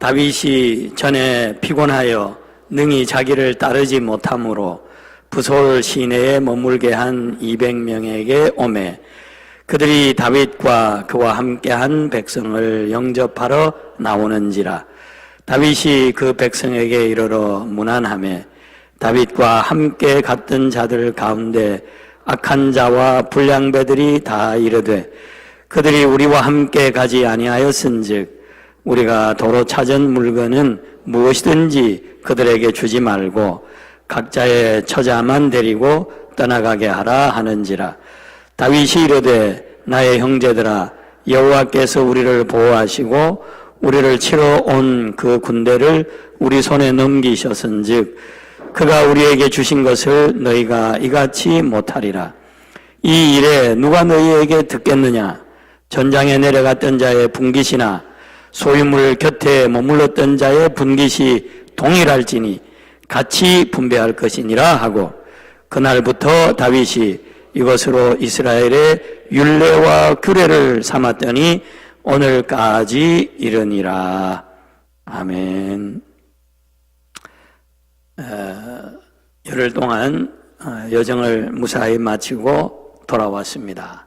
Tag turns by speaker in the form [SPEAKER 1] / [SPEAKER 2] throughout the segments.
[SPEAKER 1] 다윗이 전에 피곤하여 능히 자기를 따르지 못함으로 부솔 시내에 머물게 한 200명에게 오매 그들이 다윗과 그와 함께한 백성을 영접하러 나오는지라. 다윗이 그 백성에게 이르러 문안하매 다윗과 함께 갔던 자들 가운데 악한 자와 불량배들이 다 이르되 그들이 우리와 함께 가지 아니하였은즉 우리가 도로 찾은 물건은 무엇이든지 그들에게 주지 말고 각자의 처자만 데리고 떠나가게 하라 하는지라. 다윗이 이르되 나의 형제들아 여호와께서 우리를 보호하시고 우리를 치러 온 그 군대를 우리 손에 넘기셨은즉 그가 우리에게 주신 것을 너희가 이같이 못하리라. 이 일에 누가 너희에게 듣겠느냐? 전장에 내려갔던 자의 분깃이나 소유물 곁에 머물렀던 자의 분깃이 동일할지니 같이 분배할 것이니라 하고 그날부터 다윗이 이것으로 이스라엘의 율례와 규례를 삼았더니 오늘까지 이르니라. 아멘. 열흘 동안 여정을 무사히 마치고 돌아왔습니다.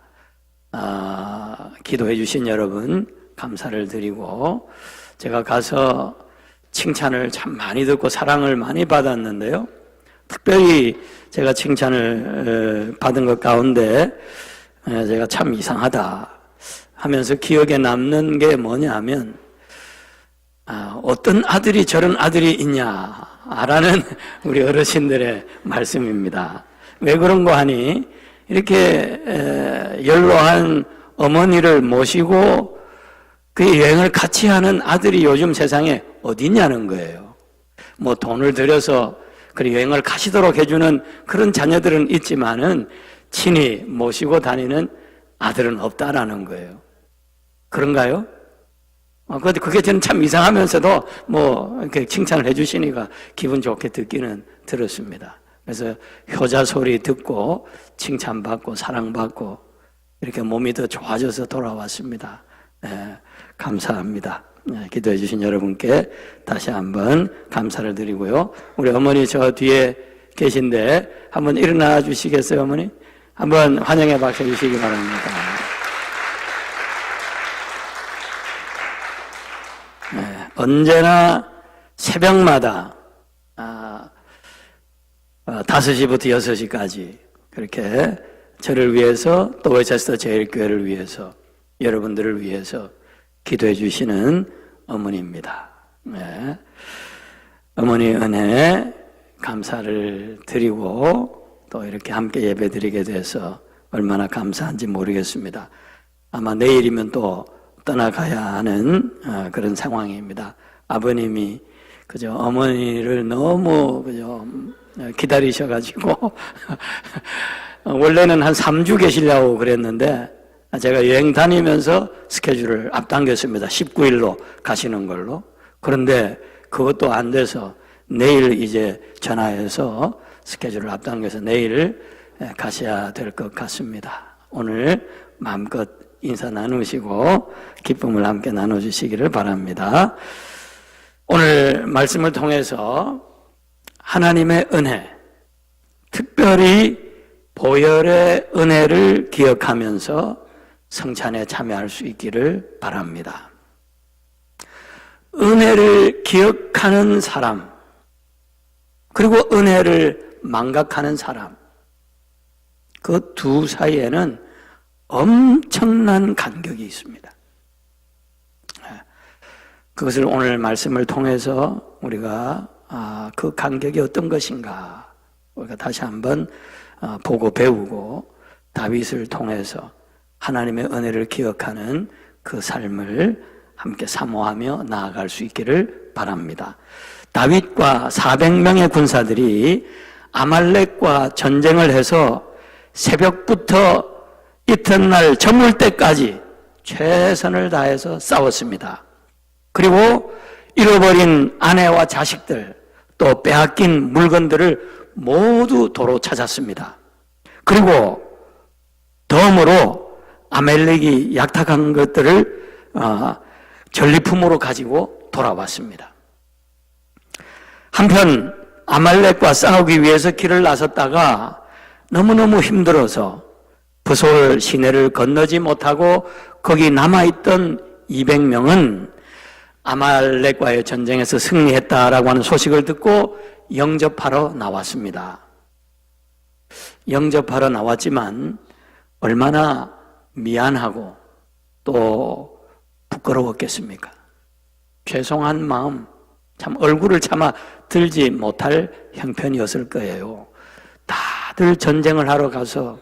[SPEAKER 1] 기도해 주신 여러분 감사를 드리고 제가 가서 칭찬을 참 많이 듣고 사랑을 많이 받았는데요. 특별히 제가 칭찬을 받은 것 가운데 제가 참 이상하다 하면서 기억에 남는 게 뭐냐면 어떤 아들이 저런 아들이 있냐라는 우리 어르신들의 말씀입니다. 왜 그런 거 하니 이렇게 연로한 어머니를 모시고 그 여행을 같이 하는 아들이 요즘 세상에 어디냐는 거예요. 뭐 돈을 들여서 그 여행을 가시도록 해주는 그런 자녀들은 있지만은 친히 모시고 다니는 아들은 없다라는 거예요. 그런가요? 그게 저는 참 이상하면서도 뭐 이렇게 칭찬을 해주시니까 기분 좋게 듣기는 들었습니다. 그래서 효자 소리 듣고 칭찬받고 사랑받고 이렇게 몸이 더 좋아져서 돌아왔습니다. 네, 감사합니다. 네, 기도해 주신 여러분께 다시 한번 감사를 드리고요. 우리 어머니 저 뒤에 계신데 한번 일어나 주시겠어요, 어머니? 한번 환영의 박수 주시기 바랍니다. 네, 언제나 새벽마다 5시부터 6시까지 그렇게 저를 위해서 또 웨체스터 제일교회를 위해서 여러분들을 위해서 기도해 주시는 어머니입니다. 네. 어머니 은혜 감사를 드리고 또 이렇게 함께 예배 드리게 돼서 얼마나 감사한지 모르겠습니다. 아마 내일이면 또 떠나가야 하는 그런 상황입니다. 아버님이 그저 어머니를 너무 그저 기다리셔가지고 원래는 한 3주 계시려고 그랬는데 제가 여행 다니면서 스케줄을 앞당겼습니다. 19일로 가시는 걸로. 그런데 그것도 안 돼서 내일 이제 전화해서 스케줄을 앞당겨서 내일 가셔야 될 것 같습니다. 오늘 마음껏 인사 나누시고 기쁨을 함께 나눠주시기를 바랍니다. 오늘 말씀을 통해서 하나님의 은혜, 특별히 보혈의 은혜를 기억하면서 성찬에 참여할 수 있기를 바랍니다. 은혜를 기억하는 사람, 그리고 은혜를 망각하는 사람, 그 두 사이에는 엄청난 간격이 있습니다. 그것을 오늘 말씀을 통해서 우리가 그 간격이 어떤 것인가 우리가 다시 한번 보고 배우고 다윗을 통해서 하나님의 은혜를 기억하는 그 삶을 함께 사모하며 나아갈 수 있기를 바랍니다. 다윗과 400명의 군사들이 아말렉과 전쟁을 해서 새벽부터 이튿날 저물 때까지 최선을 다해서 싸웠습니다. 그리고 잃어버린 아내와 자식들 또 빼앗긴 물건들을 모두 도로 찾았습니다. 그리고 덤으로 아말렉이 약탈한 것들을 전리품으로 가지고 돌아왔습니다. 한편 아말렉과 싸우기 위해서 길을 나섰다가 너무너무 힘들어서 부솔 시내를 건너지 못하고 거기 남아있던 200명은 아말렉과의 전쟁에서 승리했다라고 하는 소식을 듣고 영접하러 나왔습니다. 영접하러 나왔지만 얼마나 미안하고 또 부끄러웠겠습니까? 죄송한 마음, 참 얼굴을 차마 들지 못할 형편이었을 거예요. 다들 전쟁을 하러 가서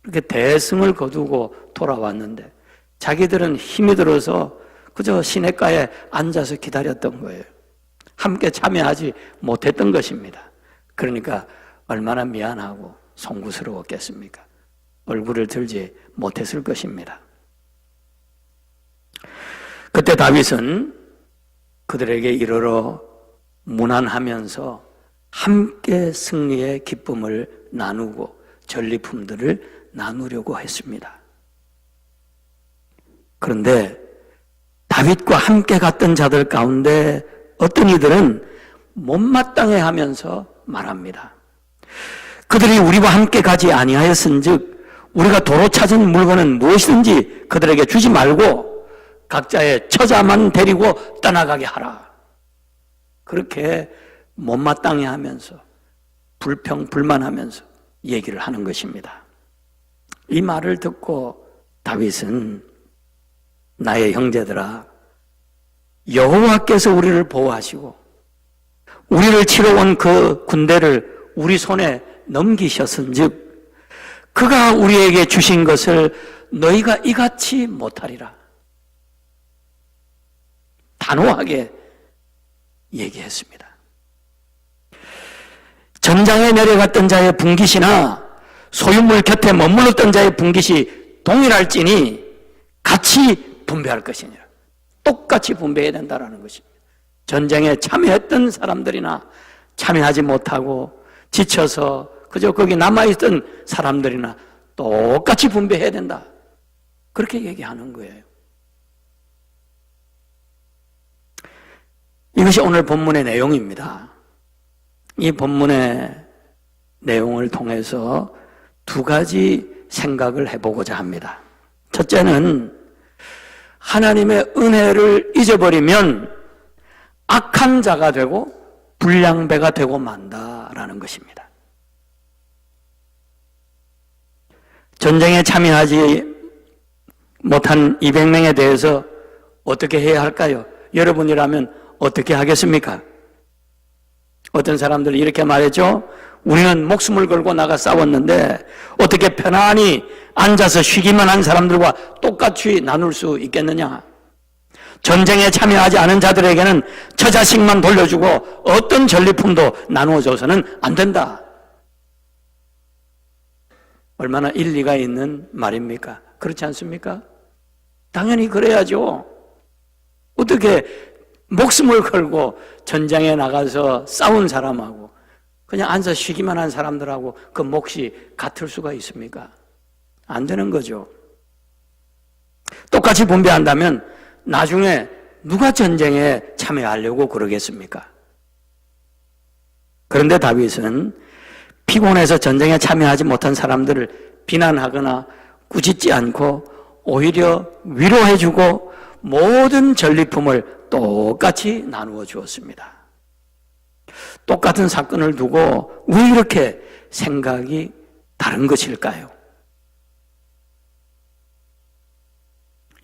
[SPEAKER 1] 이렇게 대승을 거두고 돌아왔는데 자기들은 힘이 들어서 그저 시냇가에 앉아서 기다렸던 거예요. 함께 참여하지 못했던 것입니다. 그러니까 얼마나 미안하고 송구스러웠겠습니까? 얼굴을 들지 못했을 것입니다. 그때 다윗은 그들에게 이르러 문안하면서 함께 승리의 기쁨을 나누고 전리품들을 나누려고 했습니다. 그런데 다윗과 함께 갔던 자들 가운데 어떤 이들은 못마땅해 하면서 말합니다. 그들이 우리와 함께 가지 아니하였은즉 우리가 도로 찾은 물건은 무엇이든지 그들에게 주지 말고 각자의 처자만 데리고 떠나가게 하라. 그렇게 못마땅해 하면서 불평불만하면서 얘기를 하는 것입니다. 이 말을 듣고 다윗은 나의 형제들아, 여호와께서 우리를 보호하시고 우리를 치러 온 그 군대를 우리 손에 넘기셨은즉 그가 우리에게 주신 것을 너희가 이같이 못하리라. 단호하게 얘기했습니다. 전장에 내려갔던 자의 분깃이나 소유물 곁에 머물렀던 자의 분깃이 동일할지니 같이 분배할 것이니라. 똑같이 분배해야 된다는 것입니다. 전쟁에 참여했던 사람들이나 참여하지 못하고 지쳐서 그저 거기 남아있던 사람들이나 똑같이 분배해야 된다. 그렇게 얘기하는 거예요. 이것이 오늘 본문의 내용입니다. 이 본문의 내용을 통해서 두 가지 생각을 해보고자 합니다. 첫째는 하나님의 은혜를 잊어버리면 악한 자가 되고 불량배가 되고 만다라는 것입니다. 전쟁에 참여하지 못한 200명에 대해서 어떻게 해야 할까요? 여러분이라면 어떻게 하겠습니까? 어떤 사람들이 이렇게 말했죠. 우리는 목숨을 걸고 나가 싸웠는데 어떻게 편안히 앉아서 쉬기만 한 사람들과 똑같이 나눌 수 있겠느냐? 전쟁에 참여하지 않은 자들에게는 처자식만 돌려주고 어떤 전리품도 나누어줘서는 안 된다. 얼마나 일리가 있는 말입니까? 그렇지 않습니까? 당연히 그래야죠. 어떻게 목숨을 걸고 전장에 나가서 싸운 사람하고 그냥 앉아 쉬기만 한 사람들하고 그 몫이 같을 수가 있습니까? 안 되는 거죠. 똑같이 분배한다면 나중에 누가 전쟁에 참여하려고 그러겠습니까? 그런데 다윗은 피곤해서 전쟁에 참여하지 못한 사람들을 비난하거나 꾸짖지 않고 오히려 위로해주고 모든 전리품을 똑같이 나누어 주었습니다. 똑같은 사건을 두고 왜 이렇게 생각이 다른 것일까요?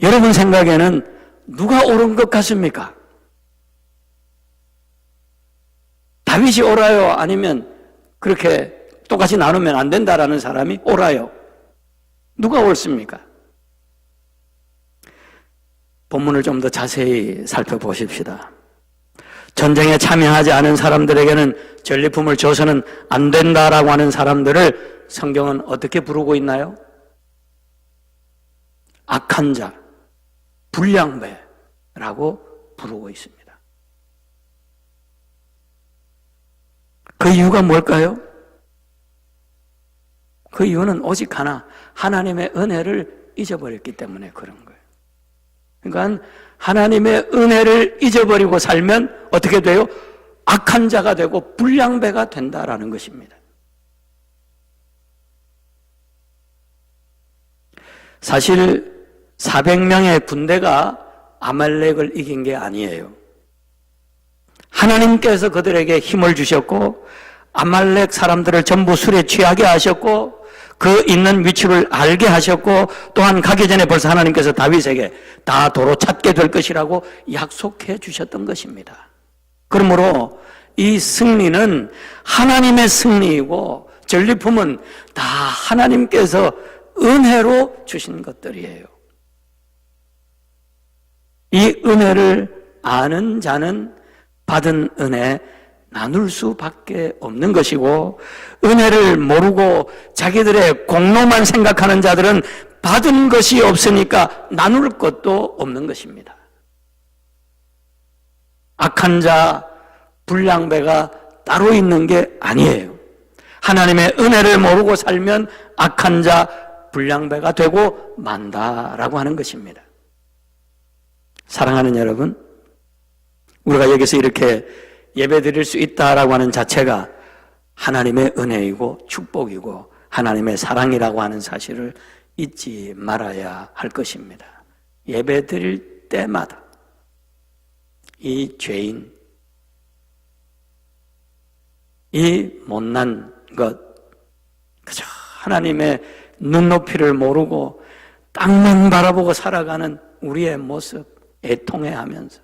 [SPEAKER 1] 여러분 생각에는 누가 옳은 것 같습니까? 다윗이 옳아요? 아니면 그렇게 똑같이 나누면 안 된다라는 사람이 옳아요? 누가 옳습니까? 본문을 좀 더 자세히 살펴보십시다. 전쟁에 참여하지 않은 사람들에게는 전리품을 줘서는 안 된다라고 하는 사람들을 성경은 어떻게 부르고 있나요? 악한 자, 불량배라고 부르고 있습니다. 그 이유가 뭘까요? 그 이유는 오직 하나, 하나님의 은혜를 잊어버렸기 때문에 그런 거예요. 그러니까 하나님의 은혜를 잊어버리고 살면 어떻게 돼요? 악한 자가 되고 불량배가 된다라는 것입니다. 사실 400명의 군대가 아말렉을 이긴 게 아니에요. 하나님께서 그들에게 힘을 주셨고 아말렉 사람들을 전부 술에 취하게 하셨고 그 있는 위치를 알게 하셨고 또한 가기 전에 벌써 하나님께서 다윗에게 다 도로 찾게 될 것이라고 약속해 주셨던 것입니다. 그러므로 이 승리는 하나님의 승리이고 전리품은 다 하나님께서 은혜로 주신 것들이에요. 이 은혜를 아는 자는 받은 은혜 나눌 수밖에 없는 것이고 은혜를 모르고 자기들의 공로만 생각하는 자들은 받은 것이 없으니까 나눌 것도 없는 것입니다. 악한 자, 불량배가 따로 있는 게 아니에요. 하나님의 은혜를 모르고 살면 악한 자, 불량배가 되고 만다라고 하는 것입니다. 사랑하는 여러분, 우리가 여기서 이렇게 예배 드릴 수 있다라고 하는 자체가 하나님의 은혜이고 축복이고 하나님의 사랑이라고 하는 사실을 잊지 말아야 할 것입니다. 예배 드릴 때마다 이 죄인, 이 못난 것, 그저 하나님의 눈높이를 모르고 땅만 바라보고 살아가는 우리의 모습 애통해하면서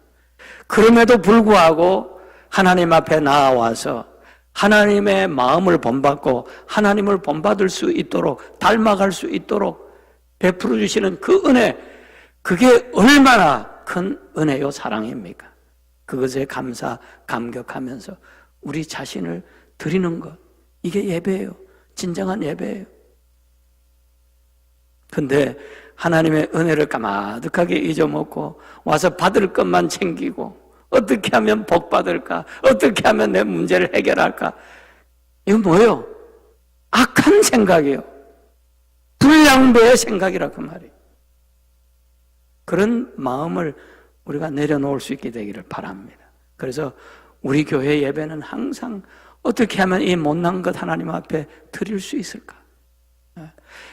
[SPEAKER 1] 그럼에도 불구하고 하나님 앞에 나와서 하나님의 마음을 본받고 하나님을 본받을 수 있도록 닮아갈 수 있도록 베풀어 주시는 그 은혜, 그게 얼마나 큰 은혜요 사랑입니까? 그것에 감사, 감격하면서 우리 자신을 드리는 것, 이게 예배예요. 진정한 예배예요. 근데 하나님의 은혜를 까마득하게 잊어먹고 와서 받을 것만 챙기고 어떻게 하면 복 받을까? 어떻게 하면 내 문제를 해결할까? 이건 뭐예요? 악한 생각이에요. 불량배의 생각이라 그 말이에요. 그런 마음을 우리가 내려놓을 수 있게 되기를 바랍니다. 그래서 우리 교회 예배는 항상 어떻게 하면 이 못난 것 하나님 앞에 드릴 수 있을까?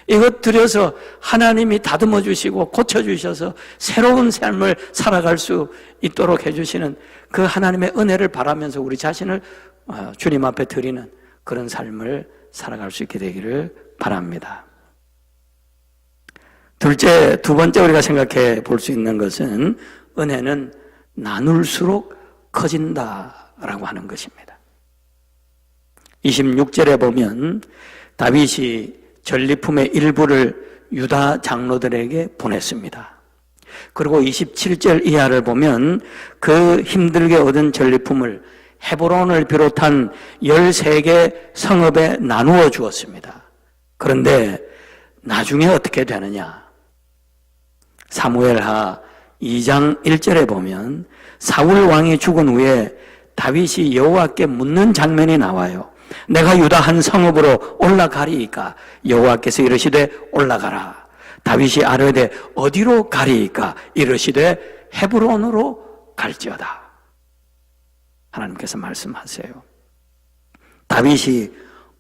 [SPEAKER 1] 이것 드려서 하나님이 다듬어 주시고 고쳐 주셔서 새로운 삶을 살아갈 수 있도록 해주시는 그 하나님의 은혜를 바라면서 우리 자신을 주님 앞에 드리는 그런 삶을 살아갈 수 있게 되기를 바랍니다. 두 번째 우리가 생각해 볼 수 있는 것은 은혜는 나눌수록 커진다라고 하는 것입니다. 26절에 보면 다윗이 전리품의 일부를 유다 장로들에게 보냈습니다. 그리고 27절 이하를 보면 그 힘들게 얻은 전리품을 헤브론을 비롯한 13개 성읍에 나누어 주었습니다. 그런데 나중에 어떻게 되느냐? 사무엘하 2장 1절에 보면 사울 왕이 죽은 후에 다윗이 여호와께 묻는 장면이 나와요. 내가 유다 한 성읍으로 올라가리이까? 여호와께서 이르시되 올라가라. 다윗이 아뢰되 어디로 가리이까? 이르시되 헤브론으로 갈지어다. 하나님께서 말씀하세요. 다윗이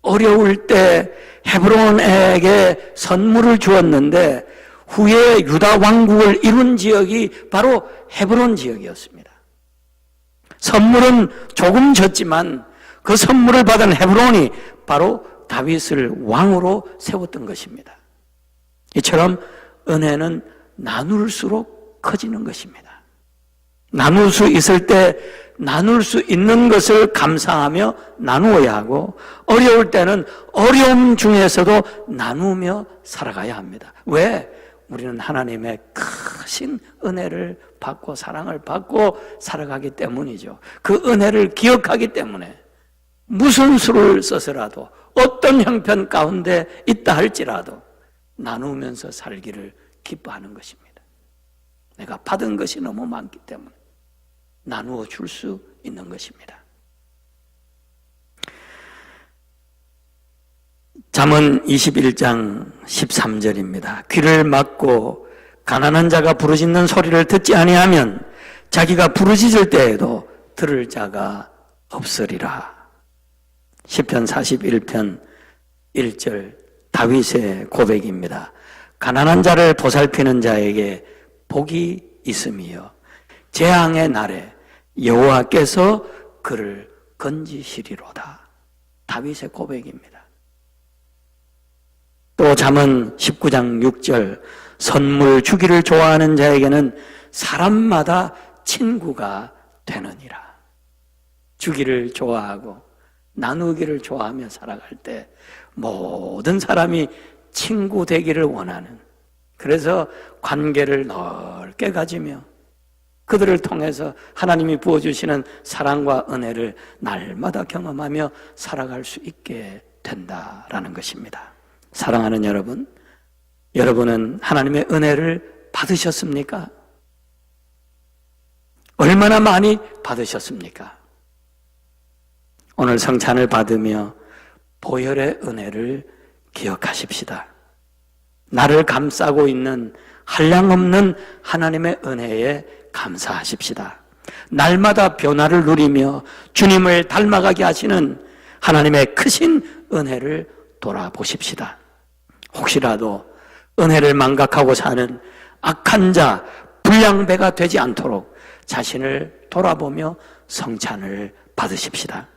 [SPEAKER 1] 어려울 때 헤브론에게 선물을 주었는데 후에 유다 왕국을 이룬 지역이 바로 헤브론 지역이었습니다. 선물은 조금 졌지만 그 선물을 받은 헤브론이 바로 다윗을 왕으로 세웠던 것입니다. 이처럼 은혜는 나눌수록 커지는 것입니다. 나눌 수 있을 때 나눌 수 있는 것을 감사하며 나누어야 하고 어려울 때는 어려움 중에서도 나누며 살아가야 합니다. 왜? 우리는 하나님의 크신 은혜를 받고 사랑을 받고 살아가기 때문이죠. 그 은혜를 기억하기 때문에 무슨 수를 써서라도 어떤 형편 가운데 있다 할지라도 나누면서 살기를 기뻐하는 것입니다. 내가 받은 것이 너무 많기 때문에 나누어 줄 수 있는 것입니다. 잠언 21장 13절입니다. 귀를 막고 가난한 자가 부르짖는 소리를 듣지 아니하면 자기가 부르짖을 때에도 들을 자가 없으리라. 시편 41편 1절 다윗의 고백입니다. 가난한 자를 보살피는 자에게 복이 있음이요 재앙의 날에 여호와께서 그를 건지시리로다. 다윗의 고백입니다. 또 잠언 19장 6절 선물 주기를 좋아하는 자에게는 사람마다 친구가 되느니라. 주기를 좋아하고 나누기를 좋아하며 살아갈 때 모든 사람이 친구 되기를 원하는, 그래서 관계를 넓게 가지며 그들을 통해서 하나님이 부어주시는 사랑과 은혜를 날마다 경험하며 살아갈 수 있게 된다라는 것입니다. 사랑하는 여러분, 여러분은 하나님의 은혜를 받으셨습니까? 얼마나 많이 받으셨습니까? 오늘 성찬을 받으며 보혈의 은혜를 기억하십시다. 나를 감싸고 있는 한량없는 하나님의 은혜에 감사하십시다. 날마다 변화를 누리며 주님을 닮아가게 하시는 하나님의 크신 은혜를 돌아보십시다. 혹시라도 은혜를 망각하고 사는 악한 자, 불량배가 되지 않도록 자신을 돌아보며 성찬을 받으십시다.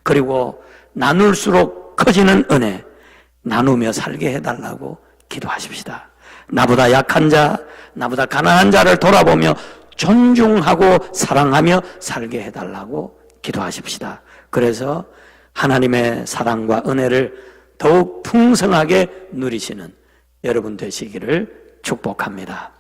[SPEAKER 1] 그리고 나눌수록 커지는 은혜, 나누며 살게 해달라고 기도하십시다. 나보다 약한 자, 나보다 가난한 자를 돌아보며 존중하고 사랑하며 살게 해달라고 기도하십시다. 그래서 하나님의 사랑과 은혜를 더욱 풍성하게 누리시는 여러분 되시기를 축복합니다.